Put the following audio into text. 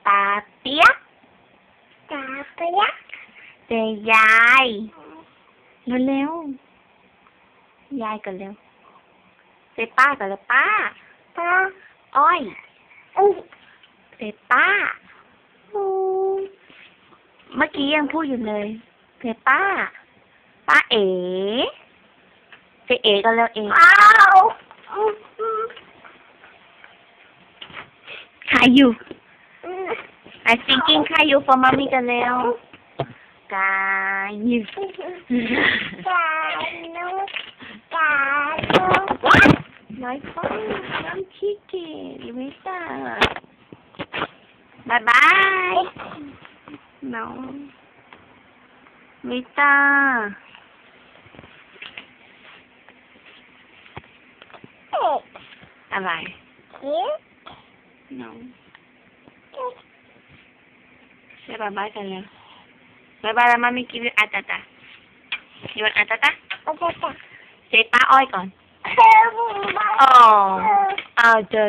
ตาเปียกตาเปียกเจยายเร็วๆยายกันเร็วเจป้ากันเลยป้าป้าอ้อยเจป้าเมื่อกี้ยังพูดอยู่เลยเจป้าป้าเอ๋เจเอ๋กันแล้วเอ๋อ้าวใครอยู่I thinking ใครอยู่ for mommy กันแล้วกายอยู่กานุกานุ น้อยฟ้าน้ำชิคกี้ไม่ตาบายบายน้องมิตาอะไรน้องใช่บายบายกันแล้วบายบายแล้วมามีกินอาตาตากินอาตาตาเซป้าอ้อยก่อนอ๋อเอาเจอ